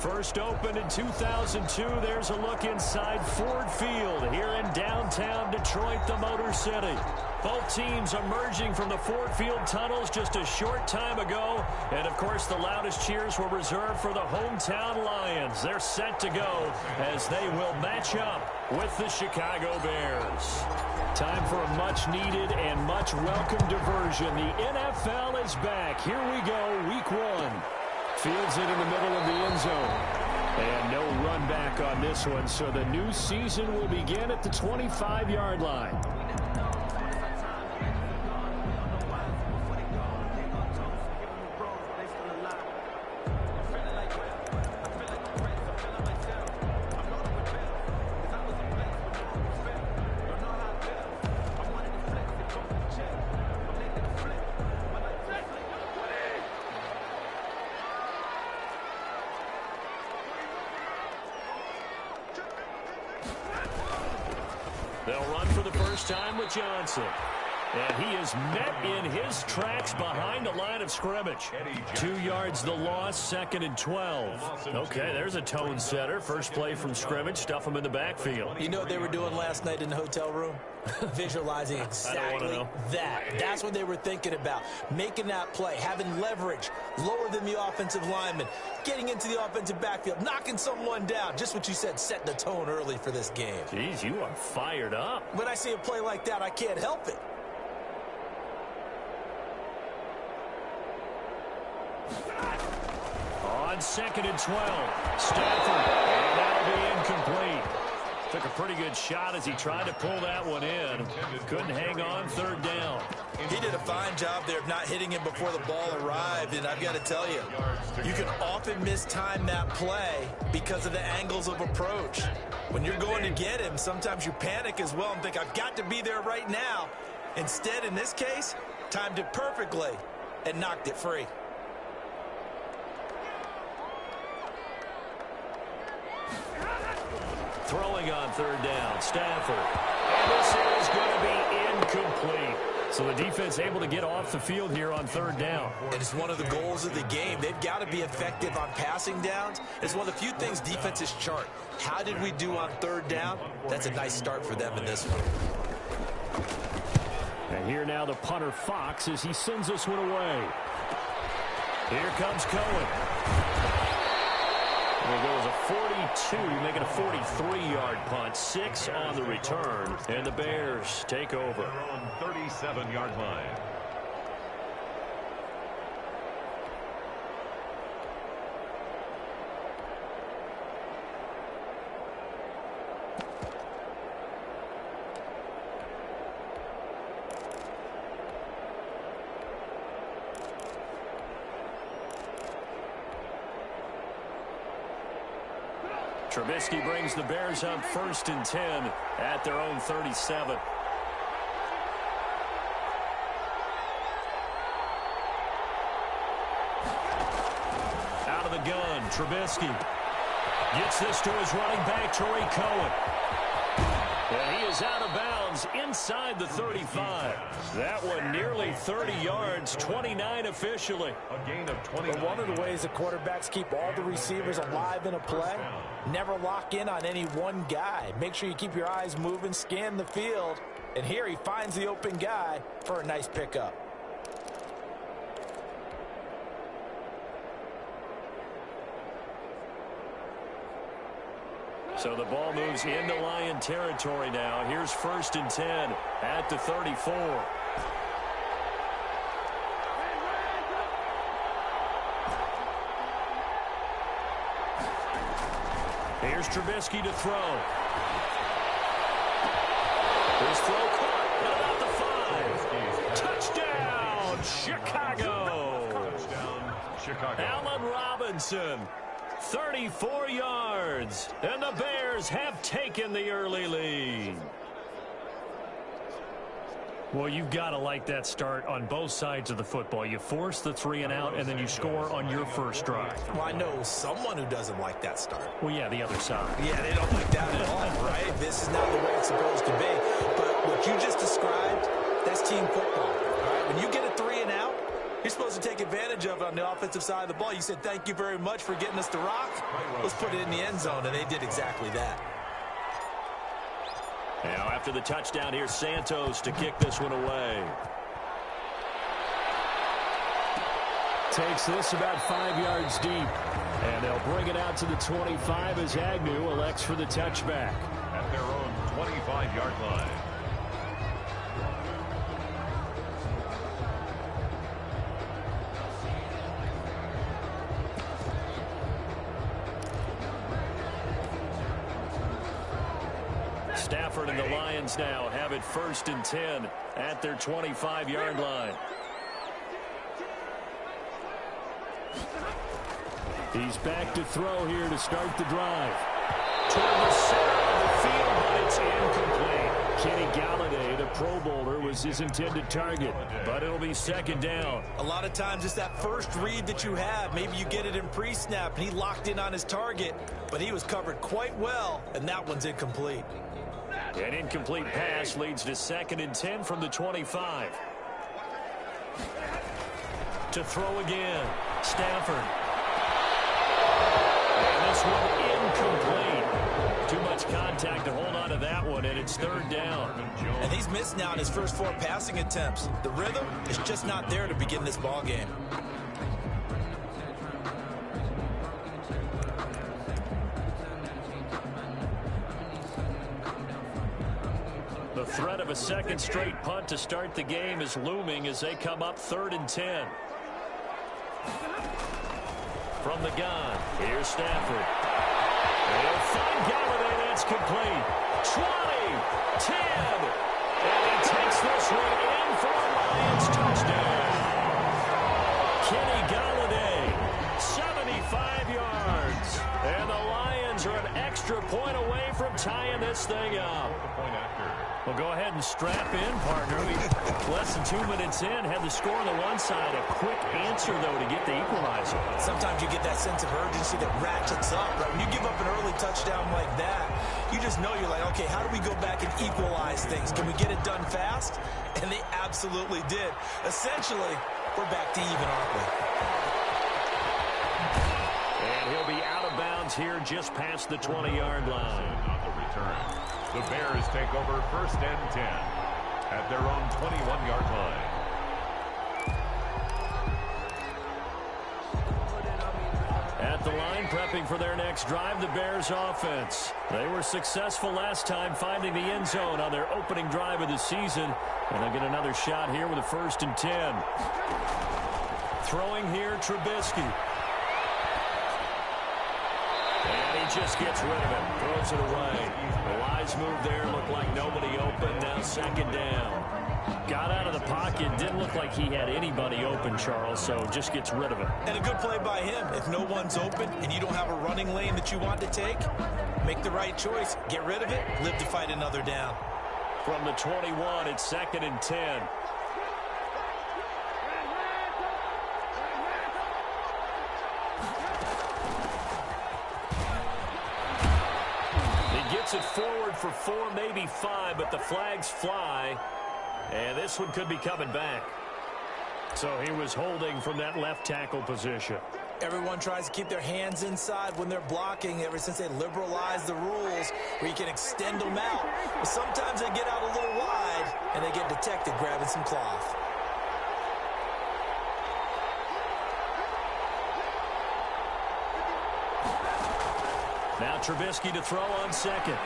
First opened in 2002. There's a look inside Ford Field here in downtown Detroit, the Motor City. Both teams emerging from the Ford Field tunnels just a short time ago. And, of course, the loudest cheers were reserved for the hometown Lions. They're set to go as they will match up with the Chicago Bears. Time for a much-needed and much-welcome diversion. The NFL is back. Here we go, Week 1. Fields it in the middle of the end zone. And no run back on this one, so the new season will begin at the 25-yard line. They'll run for the first time with Johnson. And he is met in his tracks behind the line of scrimmage. 2 yards the loss, 2nd and 12. Okay, there's a tone setter. First play from scrimmage, stuff him in the backfield. You know what they were doing last night in the hotel room? Visualizing exactly that. That's what they were thinking about. Making that play, having leverage, lower than the offensive lineman, getting into the offensive backfield, knocking someone down. Just what you said, set the tone early for this game. Jeez, you are fired up. When I see a play like that, I can't help it. On 2nd and 12, Stafford, and that'll be incomplete. Took a pretty good shot as he tried to pull that one in. Couldn't hang on, 3rd down. He did a fine job there of not hitting him before the ball arrived, and I've got to tell you, you can often mistime that play because of the angles of approach. When you're going to get him, sometimes you panic as well and think, I've got to be there right now. Instead, in this case, timed it perfectly and knocked it free. Throwing on 3rd down, Stafford. And this is going to be incomplete. So the defense able to get off the field here on 3rd down. And it's one of the goals of the game. They've got to be effective on passing downs. It's one of the few things defenses chart. How did we do on 3rd down? That's a nice start for them in this one. And here now the punter Fox as he sends this one away. Here comes Cohen. There goes a 42, making a 43-yard punt. 6 on the return, and the Bears take over. They're on 37-yard line. Trubisky brings the Bears up 1st and 10 at their own 37. Out of the gun, Trubisky gets this to his running back, Troy Cohen. And he is out of bounds inside the 35. That one nearly 30 yards, 29 officially. A gain of 20. But one of the ways the quarterbacks keep all the receivers alive in a play, never lock in on any one guy. Make sure you keep your eyes moving, scan the field. And here he finds the open guy for a nice pickup. So the ball moves into Lion territory now. Here's 1st and 10 at the 34. Here's Trubisky to throw. His throw caught at about the 5. Touchdown, Chicago. Touchdown, Chicago. Allen Robinson. 34 yards, and the Bears have taken the early lead. Well, you've got to like that start on both sides of the football. You force the 3 and out, and then you score on your first drive. Well, I know someone who doesn't like that start. Well, yeah, the other side. Yeah, they don't like that at all, right? This is not the way it's supposed to be. But what you just described, that's team football. All right? When you get a 3 and out, You're supposed to take advantage of it on the offensive side of the ball. You said, thank you very much for getting us the rock. Let's put it in the end zone, and they did exactly that. Now, after the touchdown, here's Santos to kick this one away. Takes this about 5 yards deep. And they'll bring it out to the 25 as Agnew elects for the touchback. At their own 25-yard line. Stafford and the Lions now have it 1st and 10 at their 25-yard line. He's back to throw here to start the drive. Toward the center of the field, but it's incomplete. Kenny Galladay, the Pro Bowler, was his intended target, but it'll be 2nd down. A lot of times it's that first read that you have. Maybe you get it in pre-snap, and he locked in on his target, but he was covered quite well, and that one's incomplete. An incomplete pass leads to 2nd and 10 from the 25. To throw again, Stafford. And this one incomplete. Too much contact to hold on to that one, and it's 3rd down. And he's missed now in his first 4 passing attempts. The rhythm is just not there to begin this ball game. The threat of a 2nd straight punt to start the game is looming as they come up 3rd and 10. From the gun, here's Stafford. They'll find Galladay, that's complete. 20, 10, and he takes this one in for a Lions touchdown. Kenny Galladay, 75 yards. And the Lions are an extra point away from tying this thing up. Well, go ahead and strap in, partner. Less than 2 minutes in, had the score on the one side. A quick answer, though, to get the equalizer. Sometimes you get that sense of urgency that ratchets up, right? When you give up an early touchdown like that, you just know you're like, okay, how do we go back and equalize things? Can we get it done fast? And they absolutely did. Essentially, we're back to even, aren't we? And he'll be out of bounds here just past the 20-yard line. On the return. The Bears take over 1st and 10 at their own 21-yard line. At the line, prepping for their next drive, the Bears offense. They were successful last time finding the end zone on their opening drive of the season. And they'll get another shot here with a 1st and 10. Throwing here, Trubisky. And he just gets rid of it, throws it away. The wise move there, looked like nobody open, now 2nd down. Got out of the pocket, didn't look like he had anybody open, Charles, so just gets rid of it. And a good play by him. If no one's open and you don't have a running lane that you want to take, make the right choice. Get rid of it, live to fight another down. From the 21, it's 2nd and 10. Gets it forward for 4, maybe 5, but the flags fly. And this one could be coming back. So he was holding from that left tackle position. Everyone tries to keep their hands inside when they're blocking ever since they liberalized the rules where you can extend them out. But sometimes they get out a little wide and they get detected grabbing some cloth. Now Trubisky to throw on 2nd.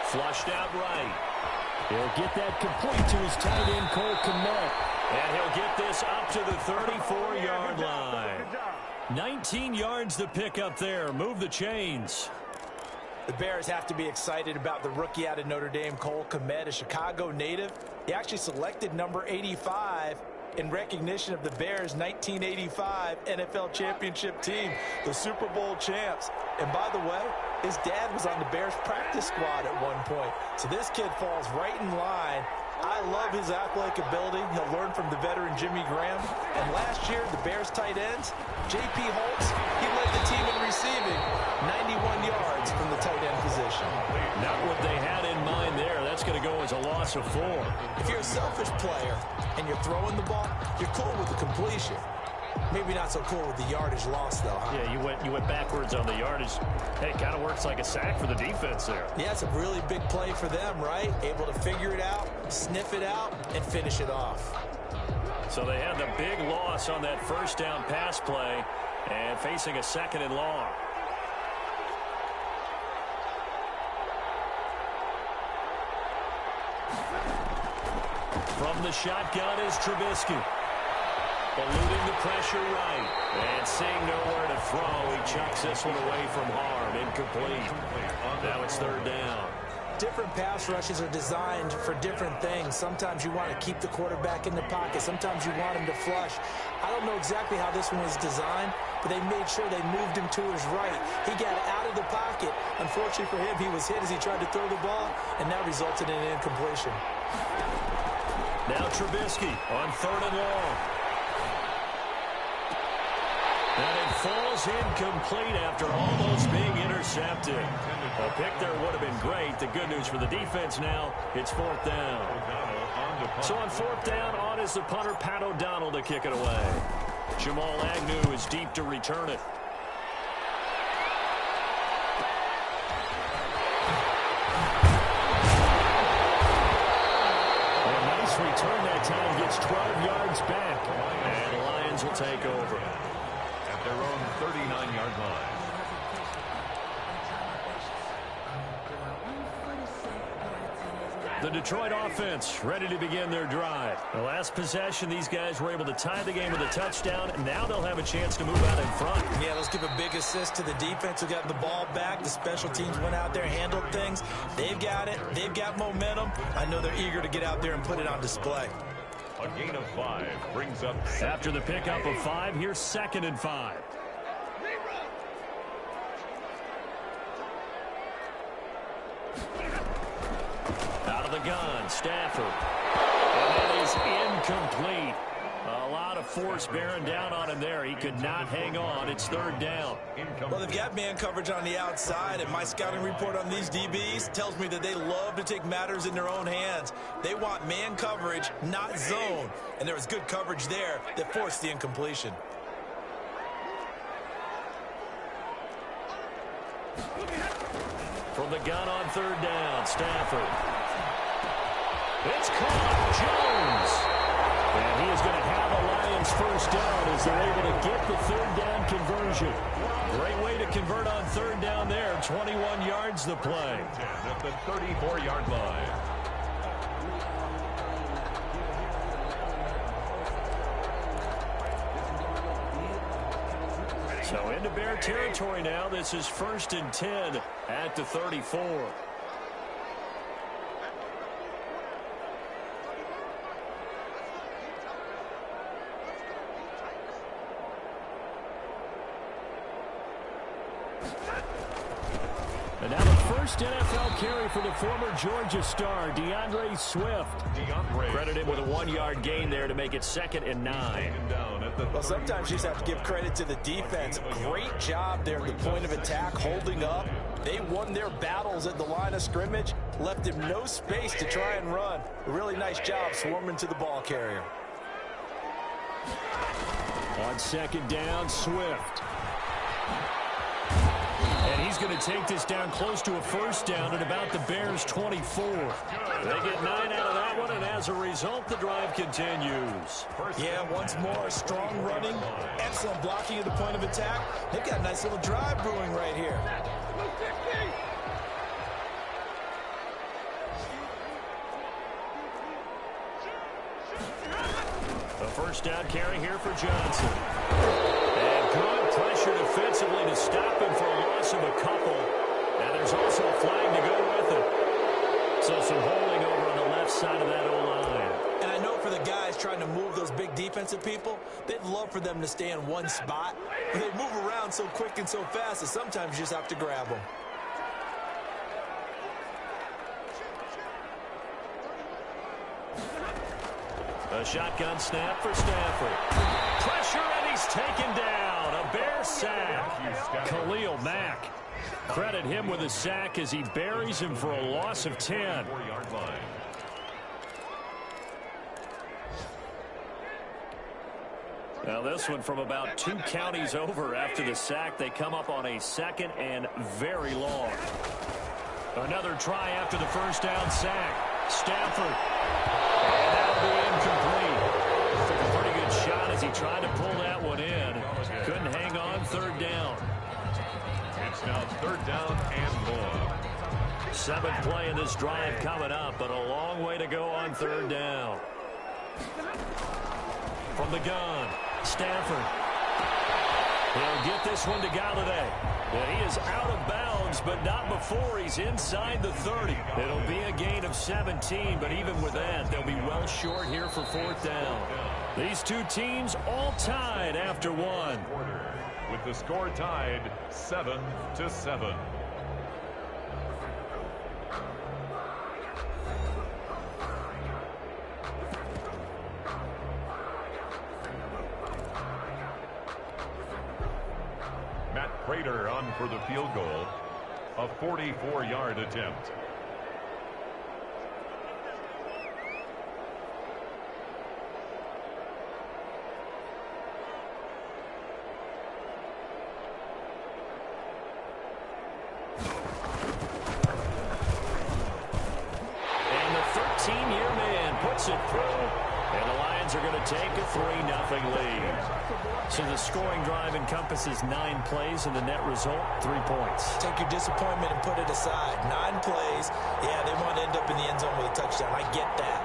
Flushed out right. He'll get that complete to his tight end, Cole Kmet. And he'll get this up to the 34-yard line. 19 yards to pick up there. Move the chains. The Bears have to be excited about the rookie out of Notre Dame, Cole Kmet, a Chicago native. He actually selected number 85 in recognition of the Bears' 1985 NFL championship team, the Super Bowl champs. And by the way, his dad was on the Bears practice squad at one point. So this kid falls right in line. I love his athletic ability. He'll learn from the veteran Jimmy Graham. And last year, the Bears tight ends, J.P. Holtz, he led the team in receiving, 91 yards from the tight end position. Not what they had in mind there. That's going to go as a loss loss of 4. If you're a selfish player and you're throwing the ball, you're cool with the completion. Maybe not so cool with the yardage loss, though, huh? Yeah, you went backwards on the yardage. Hey, kind of works like a sack for the defense there. Yeah, it's a really big play for them, right? Able to figure it out, sniff it out, and finish it off. So they had the big loss on that first down pass play and facing a 2nd and long. From the shotgun is Trubisky. Eluding the pressure right. And seeing nowhere to throw, he chucks this one away from harm. Incomplete. Now it's 3rd down. Different pass rushes are designed for different things. Sometimes you want to keep the quarterback in the pocket. Sometimes you want him to flush. I don't know exactly how this one was designed, but they made sure they moved him to his right. He got out of the pocket. Unfortunately for him, he was hit as he tried to throw the ball, and that resulted in an incompletion. Now Trubisky on 3rd and long. And it falls incomplete after almost being intercepted. A pick there would have been great. The good news for the defense now, it's 4th down. So on 4th down, on is the punter, Pat O'Donnell, to kick it away. Jamal Agnew is deep to return it. A nice return that time, gets 12 yards back. And the Lions will take over at their own 39-yard line. The Detroit offense ready to begin their drive. The last possession, these guys were able to tie the game with a touchdown, and now they'll have a chance to move out in front. Yeah, let's give a big assist to the defense who got the ball back. The special teams went out there, handled things. They've got it. They've got momentum. I know they're eager to get out there and put it on display. A gain of 5 brings up... After the pickup of 5, here's 2nd and 5. Out of the gun, Stafford. And that is incomplete. A lot of force bearing down on him there. He could not hang on. It's 3rd down. Well, they've got man coverage on the outside, and my scouting report on these DBs tells me that they love to take matters in their own hands. They want man coverage, not zone. And there was good coverage there that forced the incompletion. From the gun on 3rd down, Stafford. It's caught. Jones. And he is going to have a Lions first down as they're able to get the 3rd down conversion. Great way to convert on 3rd down there. 21 yards the play. At the 34-yard line. So into Bear territory now. This is 1st and 10 at the 34. And now the first NFL carry for the former Georgia star, DeAndre Swift. Credit him with a 1-yard gain there to make it 2nd and 9. Well, sometimes you just have to give credit to the defense. Great job there at the point of attack, holding up. They won their battles at the line of scrimmage, left him no space to try and run. A really nice job swarming to the ball carrier. On 2nd down, Swift. And he's going to take this down close to a first down at about the Bears' 24. They get 9 out of that one, and as a result, the drive continues. Yeah, once more, strong running, excellent blocking at the point of attack. They've got a nice little drive brewing right here. A first down carry here for Johnson. And good pressure defensively to stop him for a loss of a couple. And there's also a flag to go with it. So some holding over on the left side of that O-line. And I know for the guys trying to move those big defensive people, they'd love for them to stay in one spot. But they move around so quick and so fast that sometimes you just have to grab them. A shotgun snap for Stafford. Pressure, and he's taken down. A Bear sack. Khalil Mack. Credit him with a sack as he buries him for a loss of 10. Now this one from about 2 counties over after the sack. They come up on a 2nd and very long. Another try after the first down sack. Stafford. And that'll be incomplete. Took a pretty good shot as he tried to pull that one in. Couldn't hang on 3rd down. It's now 3rd down and more. 7th play in this drive coming up, but a long way to go on 3rd down. From the gun, Stafford. He'll get this one to Galladay. And he is out of bounds, but not before he's inside the 30. It'll be a gain of 17, but even with that, they'll be well short here for 4th down. These two teams all tied after one. With the score tied 7-7. Prater on for the field goal, a 44-yard attempt. And the 13-year man puts it through. And the Lions are going to take a 3-0 lead. So the scoring drive encompasses 9 plays, and the net result, 3 points. Take your disappointment and put it aside. 9 plays, yeah, they want to end up in the end zone with a touchdown. I get that.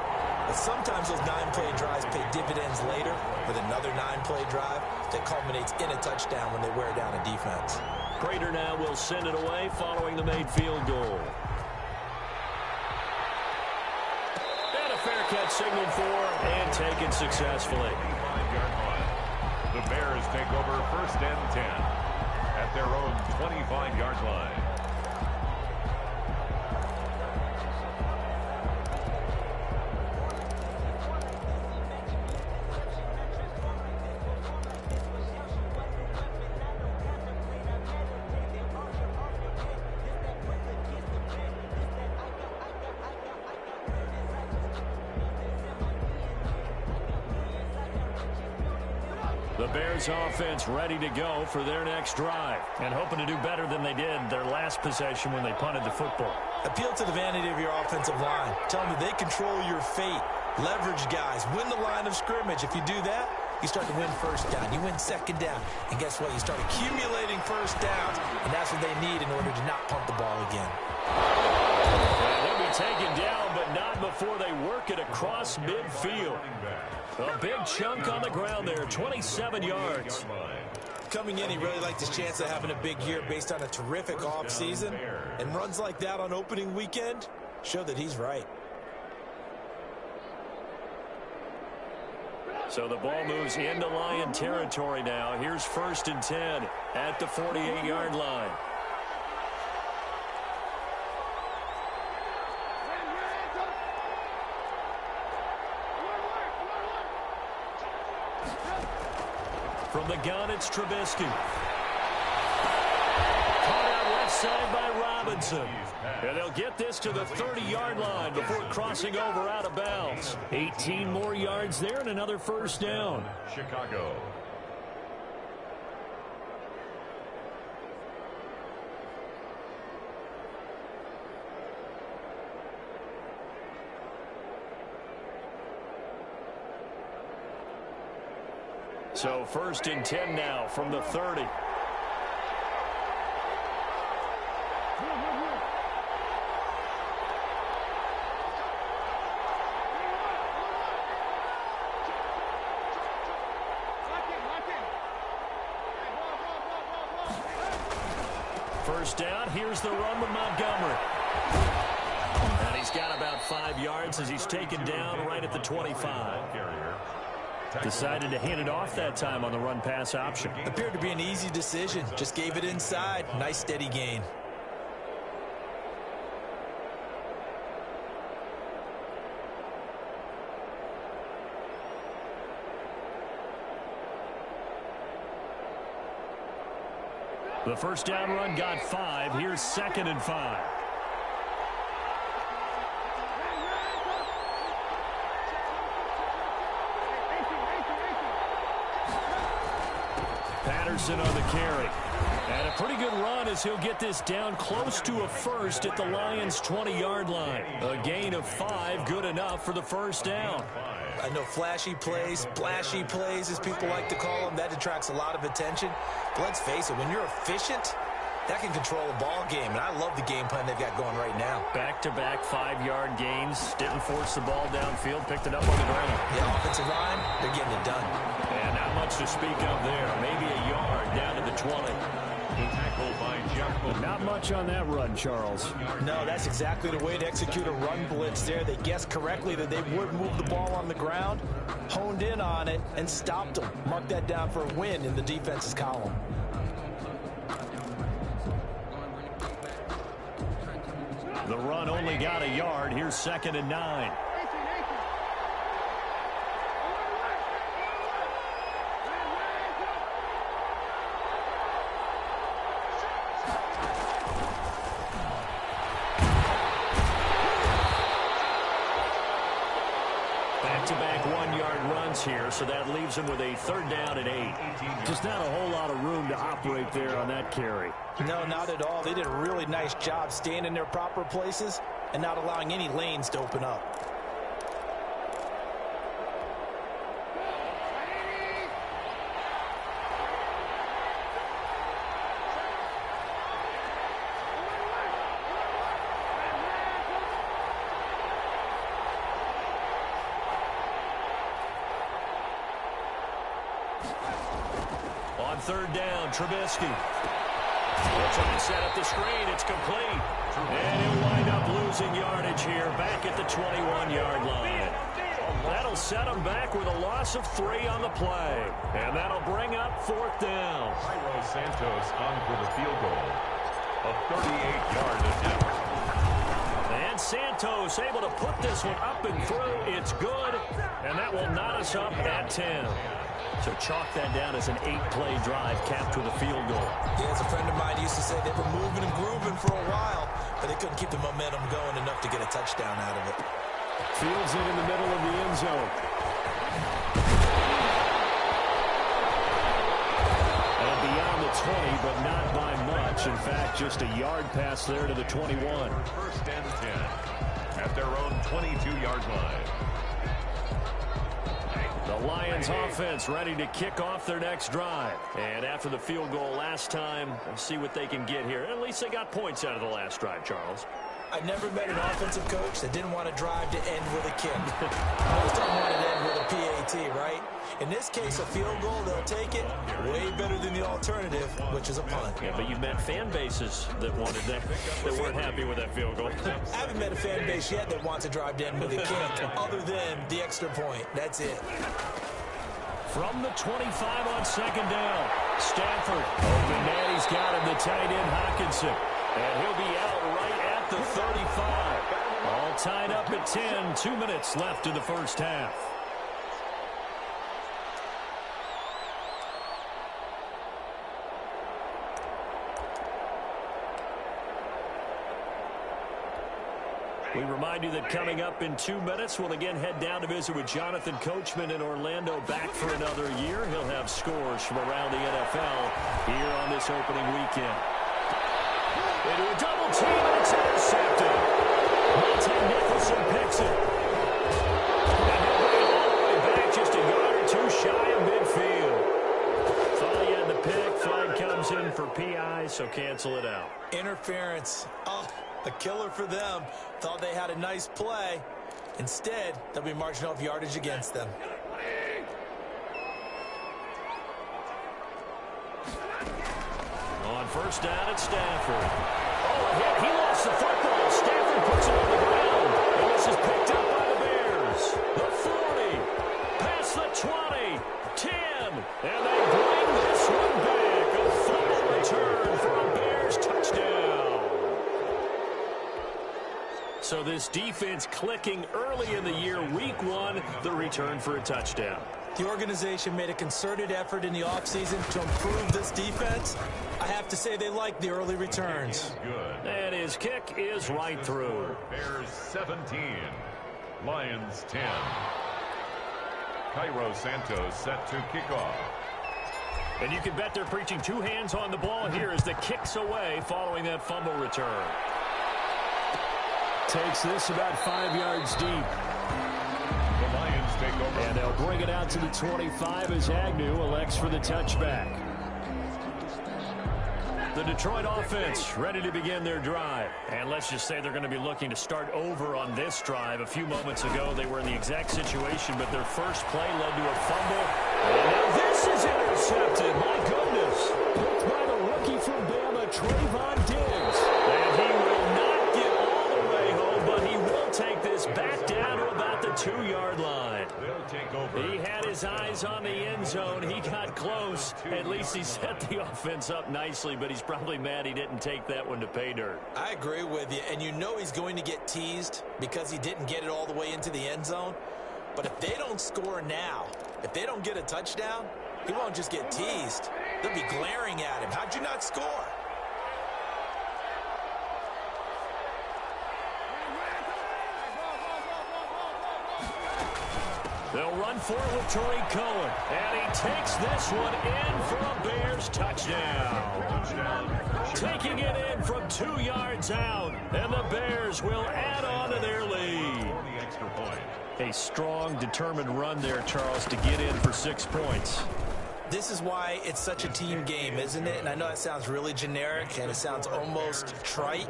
But sometimes those 9-play drives pay dividends later with another 9-play drive that culminates in a touchdown when they wear down a defense. Prater now will send it away following the made field goal. And a fair catch signaled for and taken successfully. The Bears take over 1st and 10 at their own 25-yard line. The Bears offense ready to go for their next drive and hoping to do better than they did their last possession when they punted the football. Appeal to the vanity of your offensive line. Tell them they control your fate. Leverage guys. Win the line of scrimmage. If you do that, you start to win 1st down. You win 2nd down. And guess what? You start accumulating 1st downs. And that's what they need in order to not punt the ball again. And they'll be taken down, but not before they work it across midfield. A big chunk on the ground there, 27 yards. Coming in, he really liked his chance of having a big year based on a terrific offseason. And runs like that on opening weekend show that he's right. So the ball moves into Lion territory now. Here's 1st and 10 at the 48-yard line. From the gun, it's Trubisky. Caught out left side by Robinson. And they'll get this to the 30-yard line before crossing over out of bounds. 18 more yards there and another 1st down. Chicago. So 1st and 10 now from the 30. First down, here's the run with Montgomery. And he's got about 5 yards as he's taken down right at the 25. Decided to hand it off that time on the run-pass option. Appeared to be an easy decision. Just gave it inside. Nice steady gain. The first down run got 5. Here's 2nd and 5. Patterson on the carry. And a pretty good run as he'll get this down close to a first at the Lions' 20-yard line. A gain of 5, good enough for the first down. I know flashy plays, splashy plays, as people like to call them, that attracts a lot of attention. But let's face it, when you're efficient, that can control a ball game, and I love the game plan they've got going right now. Back-to-back 5-yard gains. Didn't force the ball downfield. Picked it up on the ground. Yeah, offensive line, they're getting it done. And not much to speak of there. Maybe a yard down to the 20. The tackle by Jericho. Not much on that run, Charles. No, that's exactly the way to execute a run blitz there. They guessed correctly that they would move the ball on the ground, honed in on it, and stopped them. Mark that down for a win in the defense's column. The run only got a yard. Here's 2nd and 9. Back-to-back 1-yard runs here, so that leaves him with a 3rd down and 8. Just not a whole lot of room to operate there on that carry. No, not at all. They did a really nice job staying in their proper places and not allowing any lanes to open up. On 3rd down, Trubisky. They're trying to set up the screen. It's complete. And he'll wind up losing yardage here back at the 21-yard line. That'll set him back with a loss of 3 on the play. And that'll bring up 4th down. Cairo Santos on for the field goal. A 38-yard attempt. And Santos able to put this one up and through. It's good. And that will knot us up at 10. So chalk that down as an 8-play drive capped with a field goal. Yeah, as a friend of mine used to say, they were moving and grooving for a while, but they couldn't keep the momentum going enough to get a touchdown out of it. Fields it in the middle of the end zone. And beyond the 20, but not by much. In fact, just a yard pass there to the 21. 1st and 10 at their own 22-yard line. The Lions offense ready to kick off their next drive. And after the field goal last time, we'll see what they can get here. At least they got points out of the last drive, Charles. I've never met an offensive coach that didn't want to drive to end with a kick. Most of them want to end with a PAT, right? In this case, a field goal, they'll take it. Way better than the alternative, which is a punt. Yeah, but you've met fan bases that wanted that weren't happy with that field goal. I haven't met a fan base yet that wants to drive to end with a kick, other than the extra point. That's it. From the 25 on 2nd down, Stafford. Open man, he's got him, the tight end, Hockenson. And he'll be out right at the 35. All tied up at 10, 2 minutes left in the first half. We remind you that coming up in 2 minutes, we'll again head down to visit with Jonathan Coachman in Orlando, back for another year. He'll have scores from around the NFL here on this opening weekend. Into a double team, and it's intercepted. Monte Nicholson picks it. And he'll bring it all the way back, just a yard or 2 shy of midfield. Thought he had the pick. Flag comes in for PI, so cancel it out. Interference. Oh, a killer for them. Thought they had a nice play. Instead, they'll be marching off yardage against them. On 1st down at Stafford. Oh, a hit. He lost the football. Stafford puts it on the ground. And this is picked up by the Bears. The 40. Past the 20. 10. And they bring this one back. A fumble return for a Bears touchdown. So this defense clicking early in the year. Week 1, the return for a touchdown. The organization made a concerted effort in the offseason to improve this defense. I have to say they like the early returns. Good. And his kick is right through. Bears 17, Lions 10. Cairo Santos set to kick off. And you can bet they're preaching two hands on the ball here as the kick's away following that fumble return. Takes this about 5 yards deep. The Lions take over. And they'll bring it out to the 25 as Agnew elects for the touchback. The Detroit offense ready to begin their drive. And let's just say they're going to be looking to start over on this drive. A few moments ago, they were in the exact situation, but their first play led to a fumble. And now this is intercepted. My goodness. Picked by the rookie from Bama, Trayvon Diggs. And he will not get all the way home, but he will take this back down to about the 2-yard line. They'll take over. He had his eyes on the end zone. He got close. At least he set the offense up nicely, but he's probably mad he didn't take that one to pay dirt. I agree with you, and you know he's going to get teased because he didn't get it all the way into the end zone. But if they don't score now, if they don't get a touchdown, he won't just get teased. They'll be glaring at him. How'd you not score? They'll run for it with Tariq Cohen. And he takes this one in for a Bears touchdown. Taking it in from 2 yards out. And the Bears will add on to their lead. A strong, determined run there, Charles, to get in for 6 points. This is why it's such a team game, isn't it? And I know that sounds really generic and it sounds almost trite,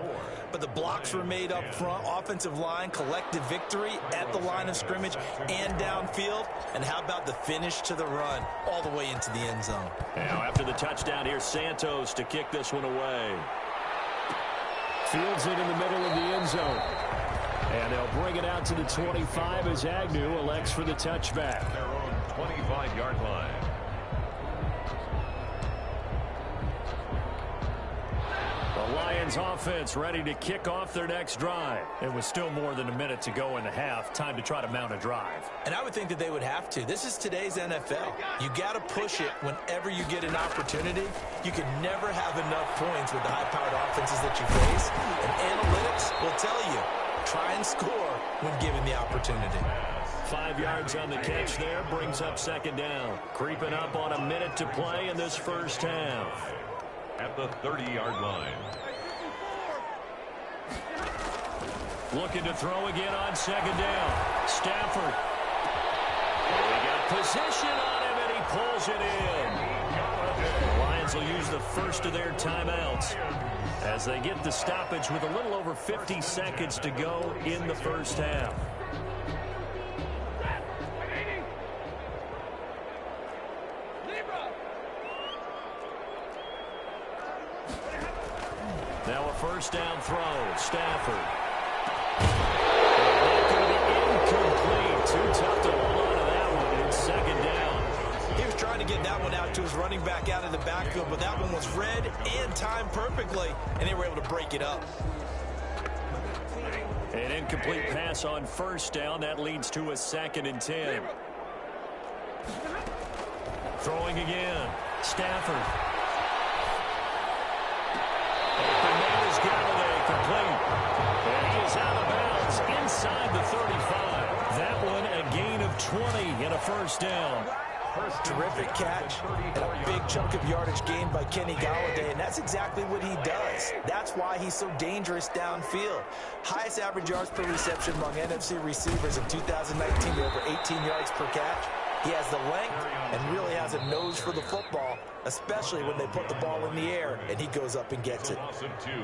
but the blocks were made up front, offensive line, collective victory at the line of scrimmage and downfield. And how about the finish to the run all the way into the end zone? Now after the touchdown, here's Santos to kick this one away. Fields it in the middle of the end zone. And they'll bring it out to the 25 as Agnew elects for the touchback. Their own 25-yard line. The Lions offense ready to kick off their next drive. It was still more than a minute to go in the half. Time to try to mount a drive. And I would think that they would have to. This is today's NFL. You got to push it whenever you get an opportunity. You can never have enough points with the high-powered offenses that you face. And analytics will tell you, try and score when given the opportunity. 5 yards on the catch there, brings up second down. Creeping up on a minute to play in this first half. At the 30-yard line. Looking to throw again on second down. Stafford. They got position on him, and he pulls it in. The Lions will use the first of their timeouts as they get the stoppage with a little over 50 seconds to go in the first half. Now a first down throw. Stafford. Incomplete. Too tough to hold on to that one. It's second down. He was trying to get that one out to his running back out of the backfield, but that one was read and timed perfectly, and they were able to break it up. An incomplete pass on first down. That leads to a 2nd and 10. Throwing again. Stafford. Complete. And he is out of bounds inside the 35. That one a gain of 20 and a first down. Terrific catch and a big chunk of yardage gained by Kenny Golladay, and that's exactly what he does. That's why he's so dangerous downfield. Highest average yards per reception among NFC receivers in 2019, over 18 yards per catch. He has the length and really has a nose for the football, especially when they put the ball in the air and he goes up and gets it.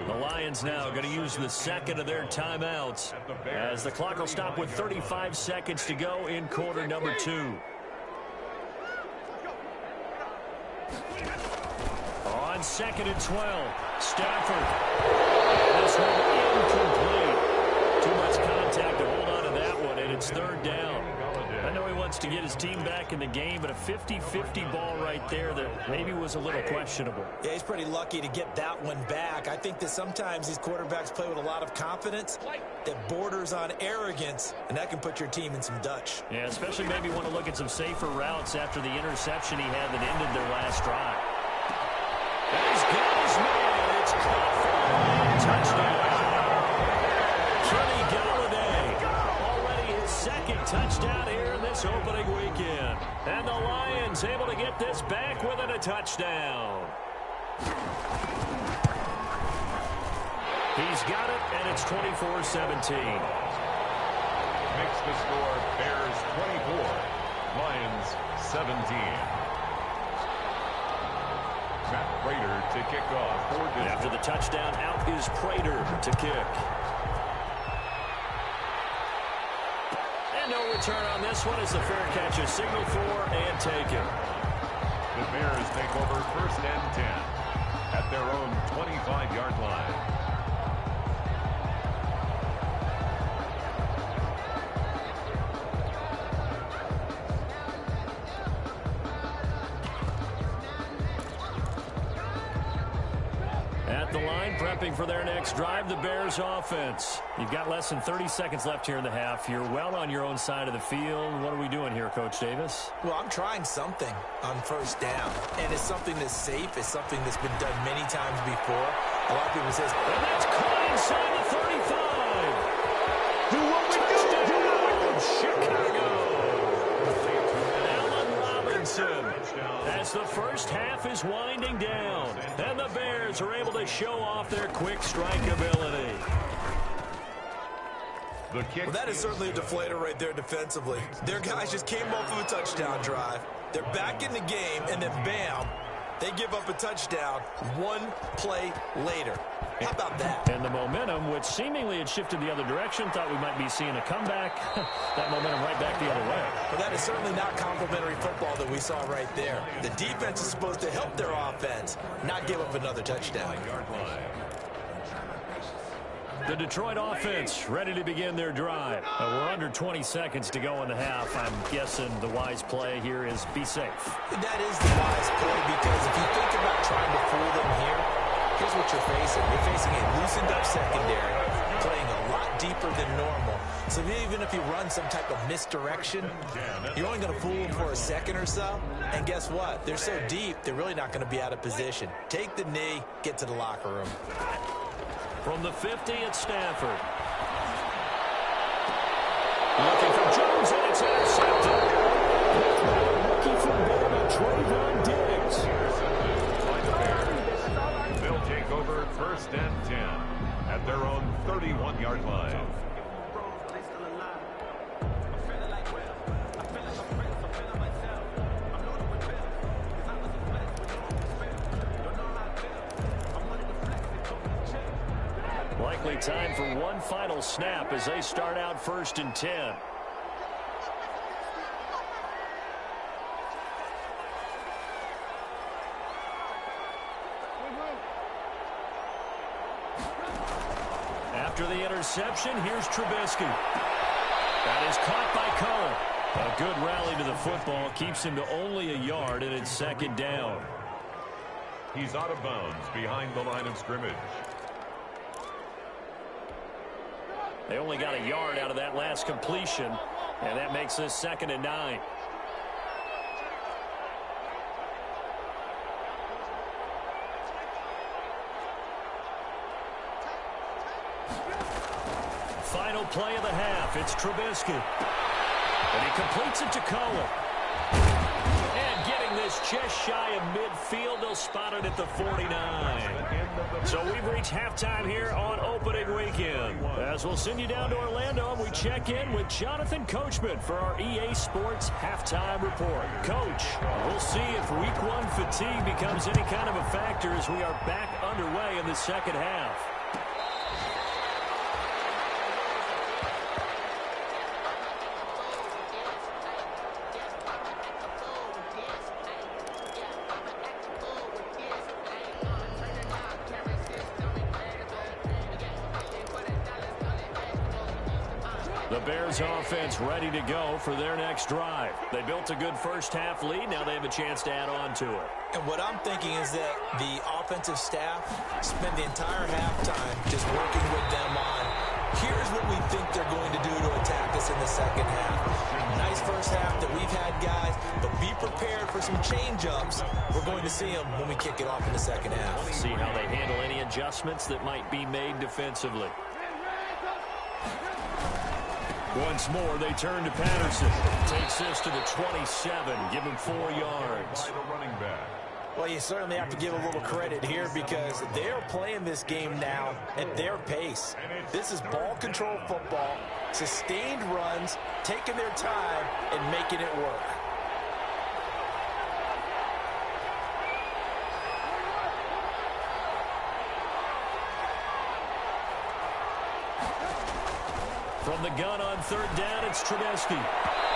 The Lions now going to use the second of their timeouts as the clock will stop with 35 seconds to go in quarter number 2. On 2nd and 12, Stafford. This one incomplete. Too much contact to hold on to that one, and it's 3rd down. I know he wants to get his team back in the game, but a 50-50 ball right there that maybe was a little questionable. Yeah, he's pretty lucky to get that one back. I think that sometimes these quarterbacks play with a lot of confidence that borders on arrogance, and that can put your team in some Dutch. Yeah, especially maybe want to look at some safer routes after the interception he had that ended their last drive. He's got his man. It's caught for a touchdown. Kenny Golladay, already his 2nd touchdown here in this this opening weekend. And the Lions able to get this back within a touchdown. He's got it, and it's 24-17. Makes the score Bears 24, Lions 17. Matt Prater to kick off. After the touchdown, out is Prater to kick. And no return on this one as the fair catch is signaled for and taken. The Bears take over 1st and 10 at their own 25-yard line. At the line, prepping for their next drive, the Bears offense. You've got less than 30 seconds left here in the half. You're well on your own side of the field. What are we doing here, Coach Davis? Well, I'm trying something on 1st down, and it's something that's safe. It's something that's been done many times before. A lot of people say, and that's caught inside the 35. Do what we do. Chicago. Allen Robinson. As the first half is winding down, and the Bears are able to show off their quick strike ability. Well, that is certainly a deflator right there defensively. Their guys just came off of a touchdown drive. They're back in the game, and then bam, they give up a touchdown one play later. How about that? And the momentum, which seemingly had shifted the other direction, thought we might be seeing a comeback. That momentum right back the other way. Well, that is certainly not complimentary football that we saw right there. The defense is supposed to help their offense, not give up another touchdown. The Detroit offense ready to begin their drive. We're under 20 seconds to go in the half. I'm guessing the wise play here is be safe. That is the wise play, because if you think about trying to fool them here, here's what you're facing. You're facing a loosened up secondary, playing a lot deeper than normal. So even if you run some type of misdirection, you're only going to fool them for a second or so. And guess what? They're so deep, they're really not going to be out of position. Take the knee, get to the locker room. From the 50 at Stafford. Looking for Jones, and it's intercepted. Looking for Bama, Trayvon Diggs. They'll take over 1st and 10 at their own 31-yard line. Likely time for one final snap as they start out 1st and 10. After the interception, here's Trubisky. That is caught by Cohen. A good rally to the football keeps him to only a yard, and it's 2nd down. He's out of bounds behind the line of scrimmage. They only got a yard out of that last completion, and that makes this 2nd and 9. Final play of the half. It's Trubisky. And he completes it to Cohen. And getting this just shy of midfield, they'll spot it at the 49. So we've reached halftime here on opening weekend. As we'll send you down to Orlando, and we check in with Jonathan Coachman for our EA Sports Halftime Report. Coach, we'll see if Week 1 fatigue becomes any kind of a factor as we are back underway in the 2nd half. The Bears offense ready to go for their next drive. They built a good first half lead. Now they have a chance to add on to it. And what I'm thinking is that the offensive staff spend the entire halftime just working with them on, here's what we think they're going to do to attack us in the 2nd half. Nice first half that we've had, guys, but be prepared for some change-ups. We're going to see them when we kick it off in the 2nd half. See how they handle any adjustments that might be made defensively. Once more, they turn to Patterson. Takes this to the 27. Give him 4 yards. By the running back. Well, you certainly have to give a little credit here because they're playing this game now at their pace. This is ball control football, sustained runs, taking their time, and making it work. From the gun on 3rd down, it's Trubisky.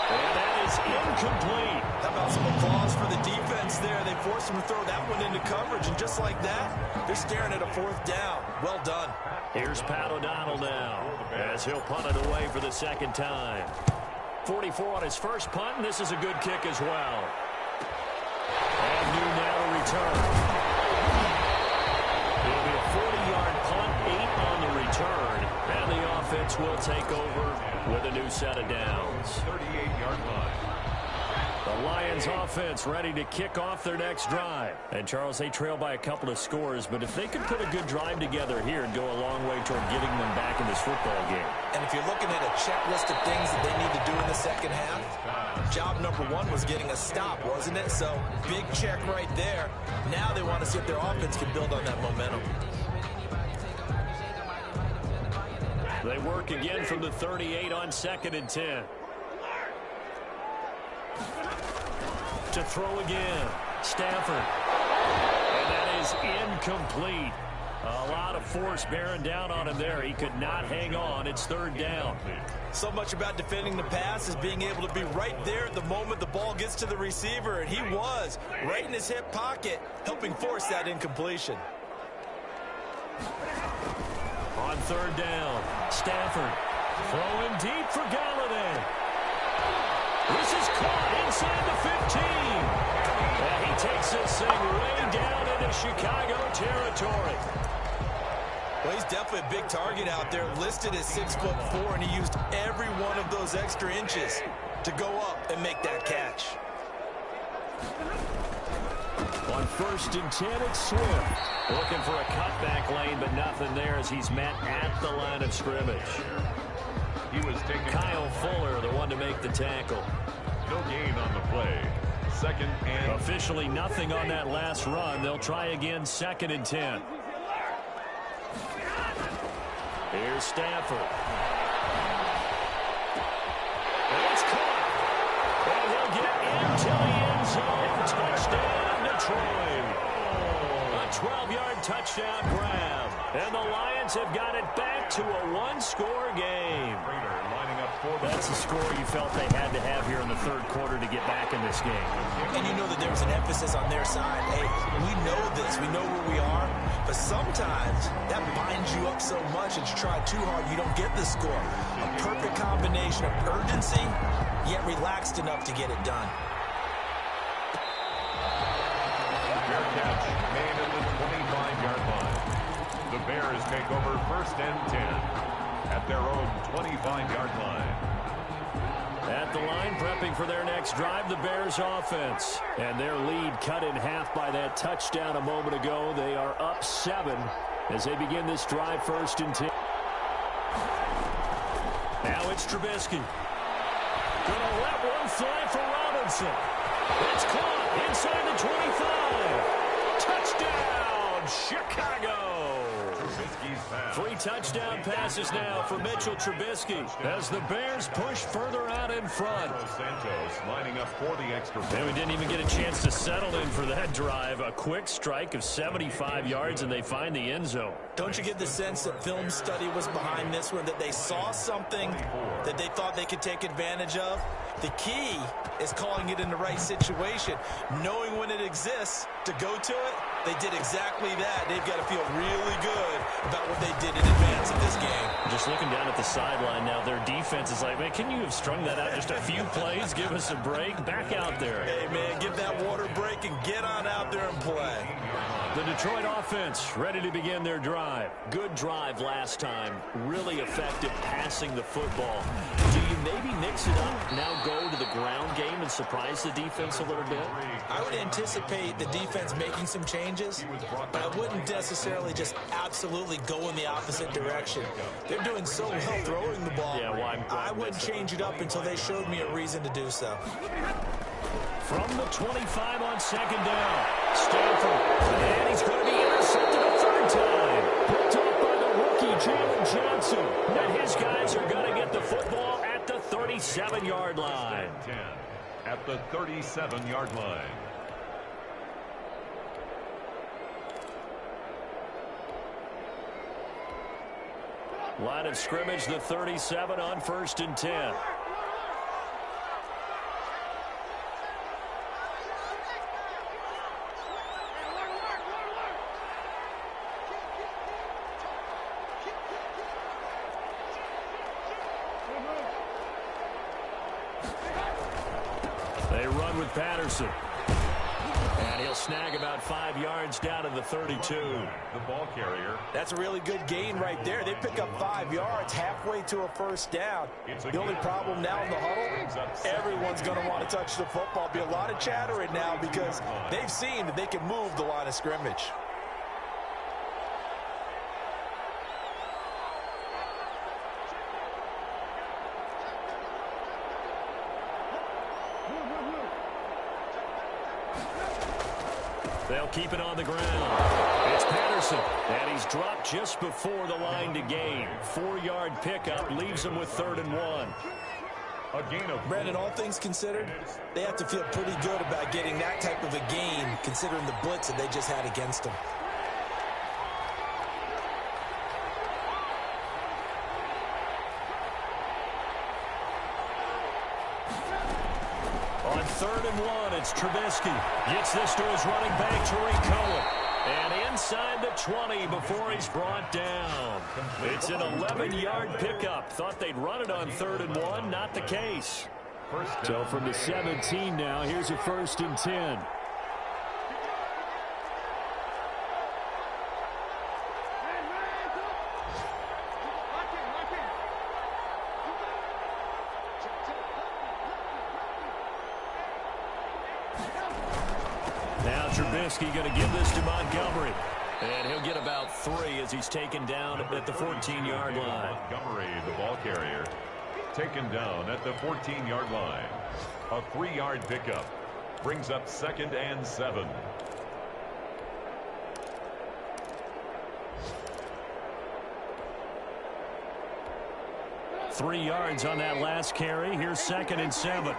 And that is incomplete. How about some applause for the defense there? They forced him to throw that one into coverage, and just like that, they're staring at a 4th down. Well done. Here's Pat O'Donnell now, as he'll punt it away for the 2nd time. 44 on his first punt, and this is a good kick as well. And new now to return. It'll be a 40-yard punt, 8 on the return, and the offense will take over with a new set of downs. 38-yard line. The Lions offense ready to kick off their next drive. And Charles, they trail by a couple of scores, but if they could put a good drive together here, it'd go a long way toward getting them back in this football game. And if you're looking at a checklist of things that they need to do in the second half, job number 1 was getting a stop, wasn't it? So big check right there. Now they want to see if their offense can build on that momentum. They work again from the 38 on 2nd and 10. To throw again, Stafford. And that is incomplete. A lot of force bearing down on him there. He could not hang on. It's 3rd down. So much about defending the pass is being able to be right there at the moment the ball gets to the receiver, and he was right in his hip pocket, helping force that incompletion. On 3rd down, Stafford throwing deep for Galladay. This is caught inside the 15. And he takes this thing way down into Chicago territory. Well, he's definitely a big target out there, listed as 6'4", and he used every one of those extra inches to go up and make that catch. On 1st and 10, it's Swift. Looking for a cutback lane, but nothing there as he's met at the line of scrimmage. He was taken. Kyle Fuller, the one to make the tackle. No gain on the play. 2nd and... Officially nothing on that last run. They'll try again 2nd and 10. Here's Stafford. And it's caught. And he'll get into the end zone. Touchdown, Detroit. A 12-yard touchdown grab. And the Lions have got it back to a 1-score game. That's the score you felt they had to have here in the 3rd quarter to get back in this game. And you know that there was an emphasis on their side. Hey, we know this. We know where we are. But sometimes that binds you up so much that you try too hard, you don't get the score. A perfect combination of urgency, yet relaxed enough to get it done. Fair catch made at the 25-yard line. The Bears take over 1st and 10 at their own 25-yard line. At the line, prepping for their next drive, the Bears offense. And their lead cut in half by that touchdown a moment ago. They are up 7 as they begin this drive 1st and 10. Now it's Trubisky. Gonna let one fly for Robinson. It's caught inside the 25. Touchdown, Chicago. 3 touchdown passes now for Mitchell Trubisky as the Bears push further out in front. Santos lining up for the extra point. And we didn't even get a chance to settle in for that drive. A quick strike of 75 yards, and they find the end zone. Don't you get the sense that film study was behind this one, that they saw something that they thought they could take advantage of? The key is calling it in the right situation, knowing when it exists to go to it. They did exactly that. They've got to feel really good about what they did in advance of this game. Just looking down at the sideline now, their defense is like, man, can you have strung that out just a few plays? Give us a break. Back out there. Hey, man, give that water break and get on out there and play. The Detroit offense ready to begin their drive. Good drive last time. Really effective passing the football. Do you maybe mix it up, now go to the ground game and surprise the defense a little bit? I would anticipate the defense making some changes, but I wouldn't necessarily just absolutely go in the opposite direction. They're doing so well throwing the ball. Yeah, well, I wouldn't change it up until they showed me a reason to do so. From the 25 on second down, Stanford, and he's going to be intercepted a third time. Picked off by the rookie, Jalen Johnson. And his guys are going to get the football at the 37-yard line. 10 at the 37-yard line. Line of scrimmage, the 37 on 1st and 10. They run with Patterson. And he'll snag about 5 yards down to the 32. The ball carrier. That's a really good gain right there. They pick up 5 yards halfway to a first down. The only problem now in the huddle, everyone's going to want to touch the football. Be a lot of chattering now because they've seen that they can move the line of scrimmage. They'll keep it on the ground. It's Patterson, and he's dropped just before the line to gain. 4-yard pickup leaves them with 3rd and 1. A gain of Brandon, all things considered, they have to feel pretty good about getting that type of a gain considering the blitz that they just had against them. On 3rd and 1, it's Trubisky. Gets this to his running back, Tariq Cohen. And inside the 20 before he's brought down. It's an 11-yard pickup. Thought they'd run it on 3rd and 1. Not the case. So from the 17 now, here's a 1st and 10. Now Trubisky going to give this to Montgomery. And he'll get about 3 as he's taken down at the 14-yard line. Montgomery, the ball carrier, taken down at the 14-yard line. A 3-yard pickup brings up 2nd and 7. Three yards on that last carry. Here's 2nd and 7.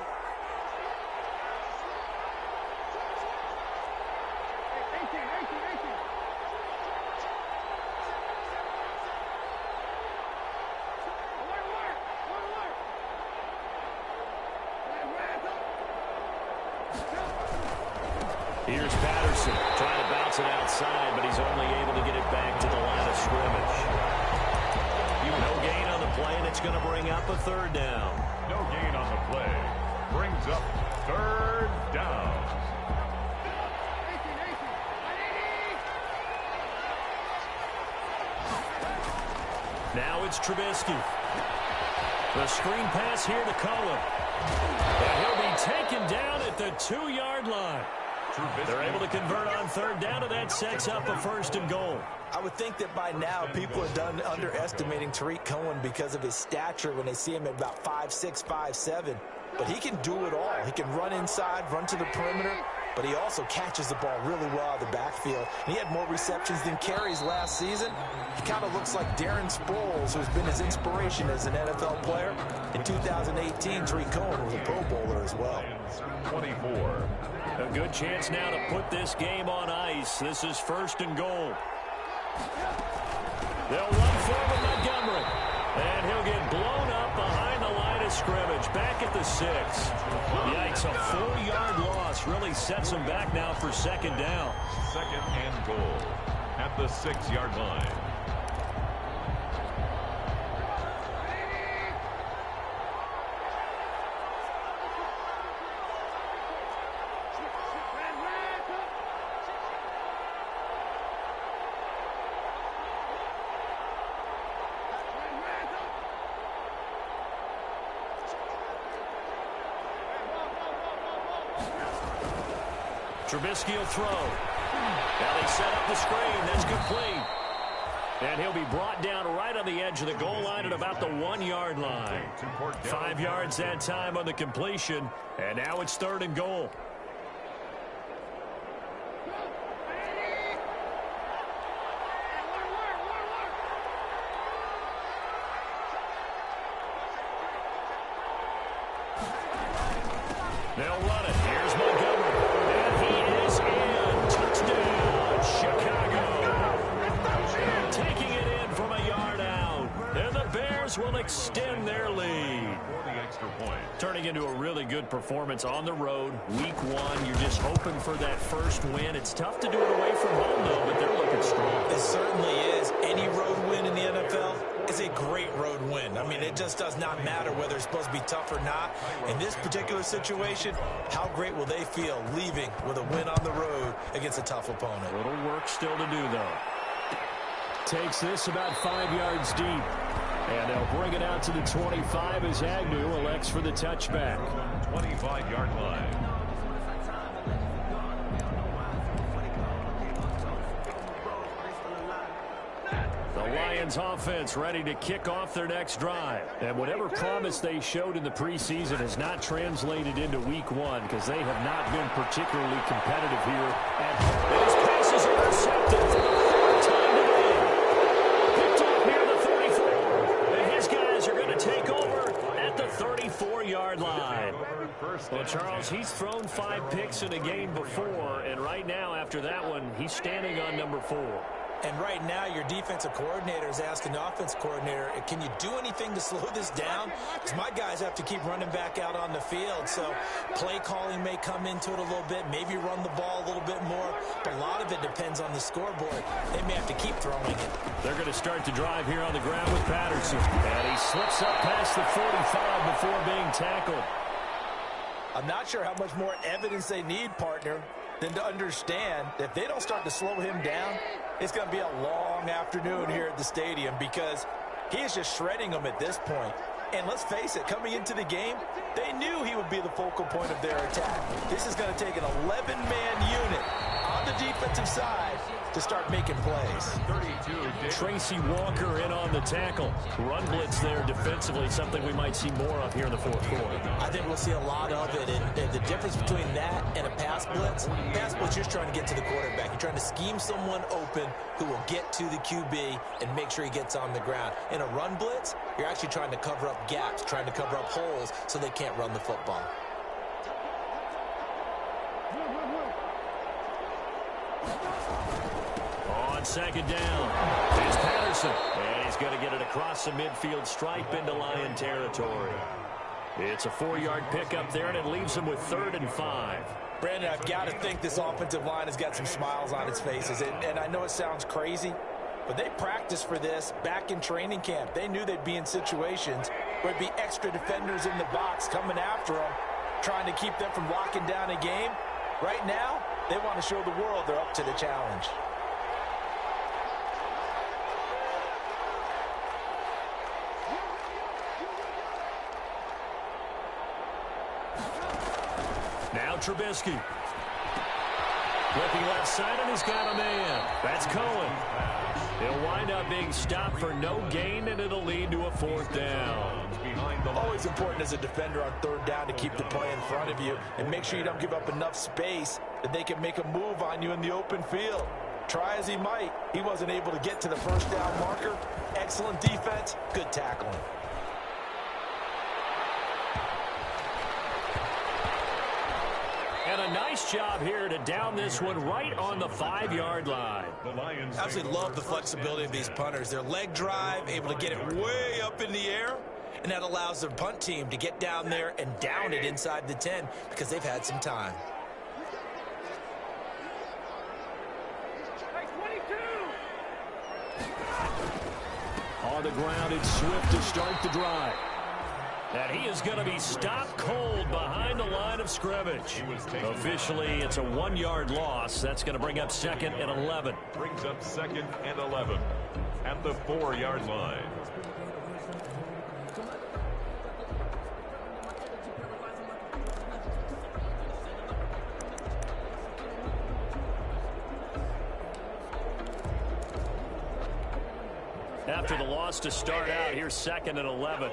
Here's Patterson trying to bounce it outside, but he's only able to get it back to the line of scrimmage. No gain on the play, and it's going to bring up a 3rd down. No gain on the play. Brings up 3rd down. Now it's Trubisky. The screen pass here to Cohen. And he'll be taken down at the 2-yard line. They're able to convert on 3rd down, and that sets up a 1st and goal. I would think that by now people are done underestimating Tariq Cohen because of his stature when they see him at about 5'6", 5'7". But he can do it all. He can run inside, run to the perimeter, but he also catches the ball really well out of the backfield. And he had more receptions than carries last season. He kind of looks like Darren Sproles, who's been his inspiration as an NFL player. In 2018, Tariq Cohen was a Pro Bowler as well. 24. A good chance now to put this game on ice. This is 1st and goal. They'll run forward Montgomery. And he'll get blown up behind the line of scrimmage. Back at the 6. Yikes, a 4-yard loss really sets him back now for 2nd down. 2nd and goal at the 6-yard line. Trubisky will throw. Now they set up the screen. That's complete. And he'll be brought down right on the edge of the goal line at about the 1-yard line. 5 yards that time on the completion. And now it's 3rd and goal. They'll run it. Here's Montgomery. And he is in. Touchdown, Chicago. Taking it in from a yard out. And the Bears will extend their lead. Turning into a really good performance on the road. Week 1, you're just hoping for that first win. It's tough to do it away from home, though, but they're looking strong. It certainly is. Any road win in the NFL is a great road win. I mean, it just does not matter whether it's supposed to be tough or not. In this particular situation, how great will they feel leaving with a win on the road against a tough opponent? A little work still to do, though. Takes this about 5 yards deep. And they'll bring it out to the 25 as Agnew elects for the touchback. 25-yard line. The Lions offense ready to kick off their next drive. And whatever promise they showed in the preseason has not translated into week 1 because they have not been particularly competitive here at home. His pass is intercepted for the 4th time today. Picked off near the 34. And his guys are going to take over at the 34-yard line. Well, Charles, he's thrown 5 picks in a game before, and right now after that one, he's standing on number 4. And right now, your defensive coordinator is asking the offensive coordinator, can you do anything to slow this down? Because my guys have to keep running back out on the field. So play calling may come into it a little bit, maybe run the ball a little bit more. But a lot of it depends on the scoreboard. They may have to keep throwing it. They're going to start the drive here on the ground with Patterson. And he slips up past the 45 before being tackled. I'm not sure how much more evidence they need, partner, than to understand that if they don't start to slow him down, it's going to be a long afternoon here at the stadium because he is just shredding them at this point. And let's face it, coming into the game, they knew he would be the focal point of their attack. This is going to take an 11-man unit on the defensive side to start making plays. 32. Tracy Walker in on the tackle. Run blitz there defensively, something we might see more of here in the 4th quarter. I think we'll see a lot of it. And the difference between that and a pass blitz, you're just trying to get to the quarterback. You're trying to scheme someone open who will get to the QB and make sure he gets on the ground. In a run blitz, you're actually trying to cover up gaps, trying to cover up holes so they can't run the football. On 2nd down, here's Patterson. And he's going to get it across the midfield stripe into Lion territory. It's a 4-yard pickup there, and it leaves them with 3rd and 5. Brandon, I've got to think this offensive line has got some smiles on its faces. And I know it sounds crazy, but they practiced for this back in training camp. They knew they'd be in situations where there'd be extra defenders in the box coming after them, trying to keep them from locking down a game. Right now, they want to show the world they're up to the challenge. Now Trubisky. Looking left side, and he's got a man. That's Cohen. He'll wind up being stopped for no gain, and it'll lead to a 4th down. Always important as a defender on 3rd down to keep the play in front of you and make sure you don't give up enough space that they can make a move on you in the open field. Try as he might, he wasn't able to get to the 1st down marker. Excellent defense, good tackling. And a nice job here to down this one right on the 5-yard line. Absolutely love the flexibility of these punters. Their leg drive, able to get it way up in the air, and that allows their punt team to get down there and down it inside the 10 because they've had some time. On the ground, it's Swift to start the drive. And he is going to be stopped cold behind the line of scrimmage. Officially, it's a 1-yard loss. That's going to bring up 2nd and 11. Brings up 2nd and 11 at the 4-yard line. after the loss to start out. Here's 2nd and 11.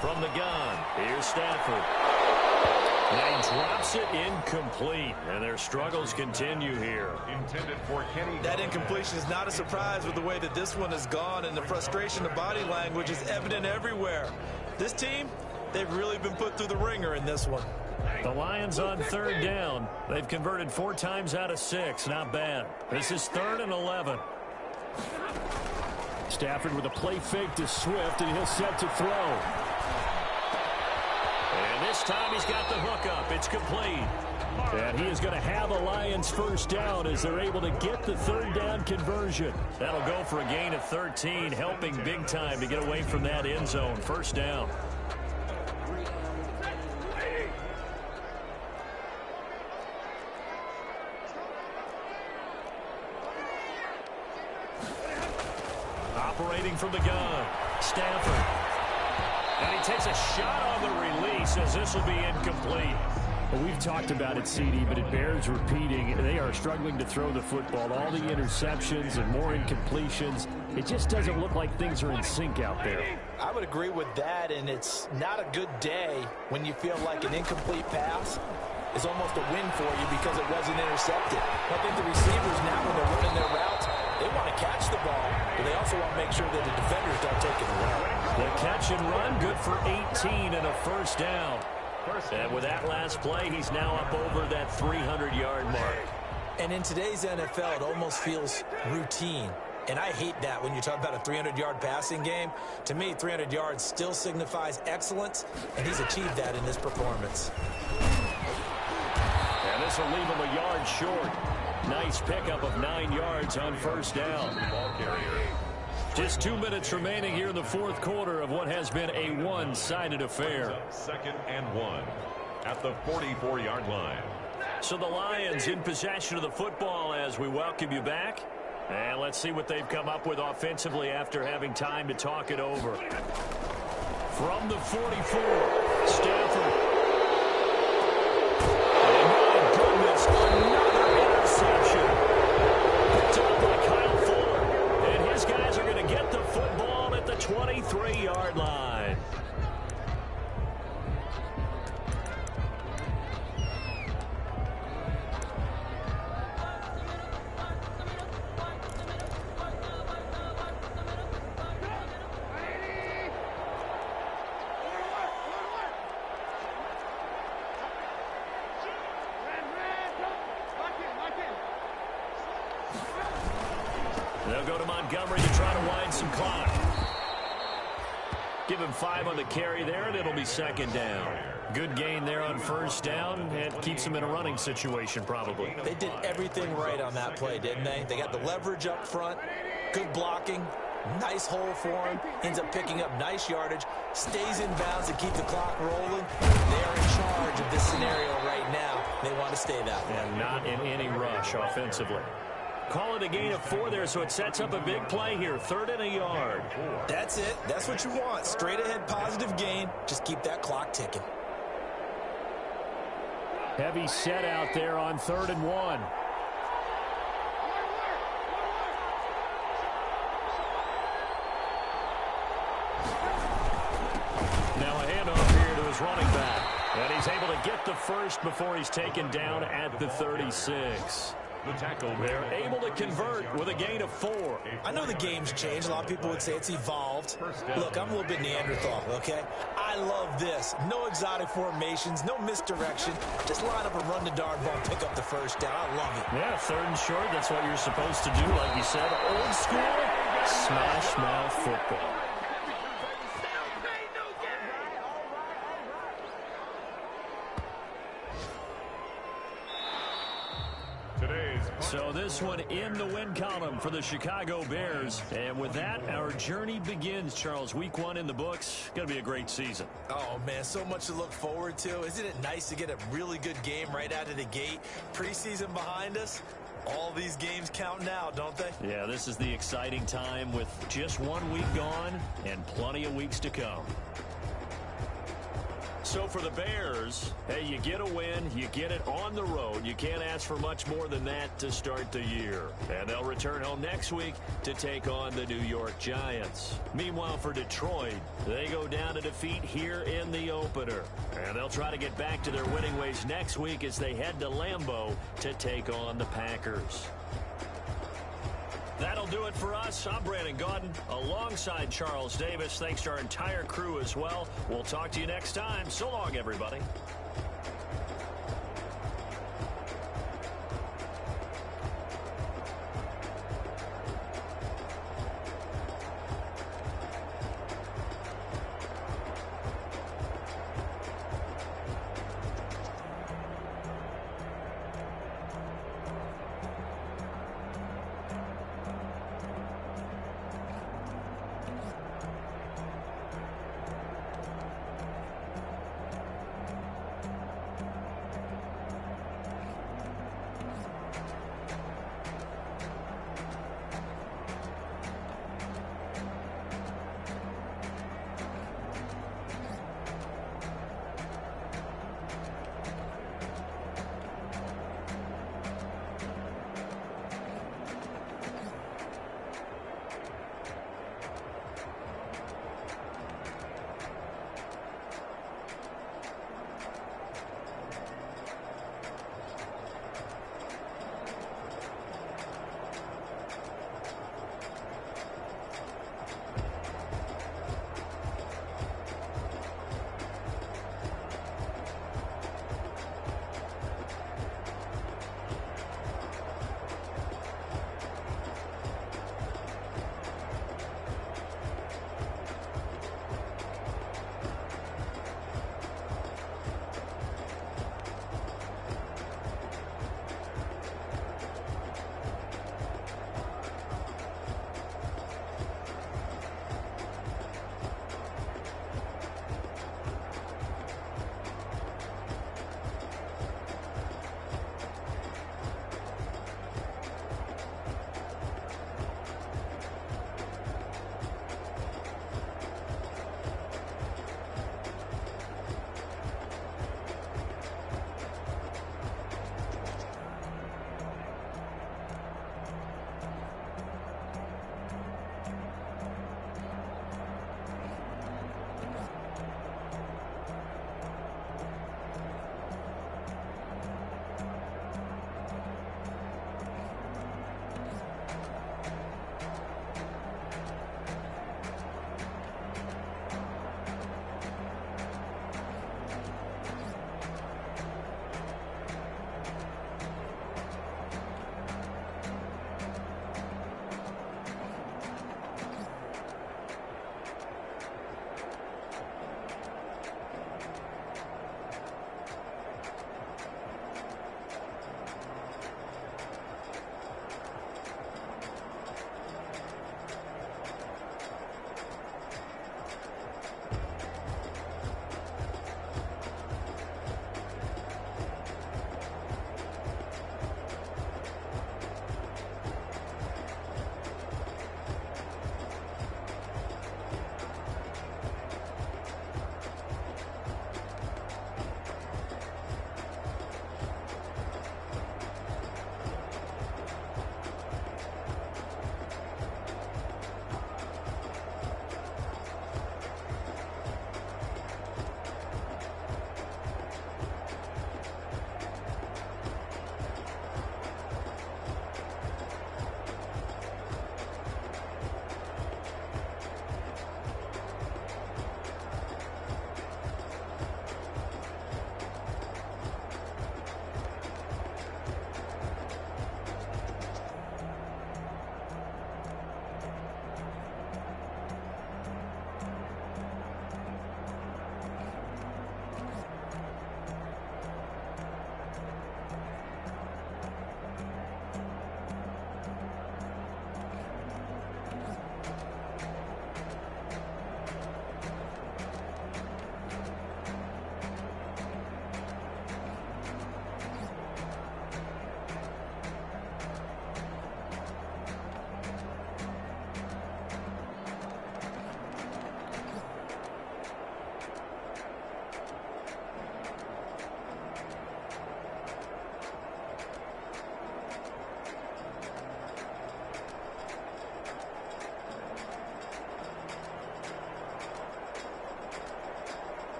From the gun, here's Stafford. And he drops it incomplete, and their struggles continue here. Intended for Kenny. That incompletion is not a surprise with the way that this one has gone, and the frustration of body language is evident everywhere. This team, they've really been put through the ringer in this one. The Lions on 3rd down. They've converted 4 times out of 6. Not bad. This is 3rd and 11. Stafford with a play fake to Swift, and he'll set to throw. And this time he's got the hook up. It's complete. And he is going to have a Lions first down as they're able to get the 3rd down conversion. That'll go for a gain of 13, helping big time to get away from that end zone. First down. Operating from the gun, Stafford. And he takes a shot on the release as this will be incomplete. Well, we've talked about it, CD, but it bears repeating. They are struggling to throw the football. All the interceptions and more incompletions. It just doesn't look like things are in sync out there. I would agree with that, and it's not a good day when you feel like an incomplete pass is almost a win for you because it wasn't intercepted. I think the receivers now, when they're running their routes, they want to catch the ball, but they also want to make sure that the defenders don't take it away. The catch and run, good for 18 and a first down. And with that last play, he's now up over that 300-yard mark. And in today's NFL, it almost feels routine. And I hate that when you talk about a 300-yard passing game. To me, 300 yards still signifies excellence, and he's achieved that in this performance. And this will leave him a yard short. Nice pickup of 9 yards on first down. Ball carrier. Just 2 minutes remaining here in the 4th quarter of what has been a one-sided affair. 2nd and 1 at the 44-yard line. So the Lions in possession of the football as we welcome you back. And let's see what they've come up with offensively after having time to talk it over. From the 44, Stafford. And my goodness, another interception. Picked up by Kyle Fuller. And his guys are going to get the football at the 23-yard line. They'll go to Montgomery to try to wind some clock. Give him 5 on the carry there, and it'll be 2nd down. Good gain there on first down. It keeps him in a running situation, probably. They did everything right on that play, didn't they? They got the leverage up front, good blocking, nice hole for him, ends up picking up nice yardage, stays in bounds to keep the clock rolling. They are in charge of this scenario right now. They want to stay that way. And not in any rush offensively. Call it a gain of 4 there, so it sets up a big play here. 3rd and a yard. That's it. That's what you want. Straight ahead positive gain. Just keep that clock ticking. Heavy set out there on 3rd and 1. Now a handoff here to his running back. And he's able to get the first before he's taken down at the 36. The tackle. They're able to convert with a gain of 4. I know the game's changed. A lot of people would say it's evolved. Look, I'm a little bit Neanderthal, okay? I love this. No exotic formations, no misdirection. Just line up and run the darn ball, pick up the first down. I love it. Yeah, 3rd and short. That's what you're supposed to do. Like you said, old school, smash mouth football. So this one in the win column for the Chicago Bears. And with that, our journey begins, Charles. Week 1 in the books. Going to be a great season. Oh, man, so much to look forward to. Isn't it nice to get a really good game right out of the gate? Preseason behind us. All these games count now, don't they? Yeah, this is the exciting time with just 1 week gone and plenty of weeks to come. So for the Bears, hey, you get a win, you get it on the road. You can't ask for much more than that to start the year. And they'll return home next week to take on the New York Giants. Meanwhile, for Detroit, they go down to defeat here in the opener. And they'll try to get back to their winning ways next week as they head to Lambeau to take on the Packers. That'll do it for us. I'm Brandon Gaudin alongside Charles Davis. Thanks to our entire crew as well. We'll talk to you next time. So long, everybody.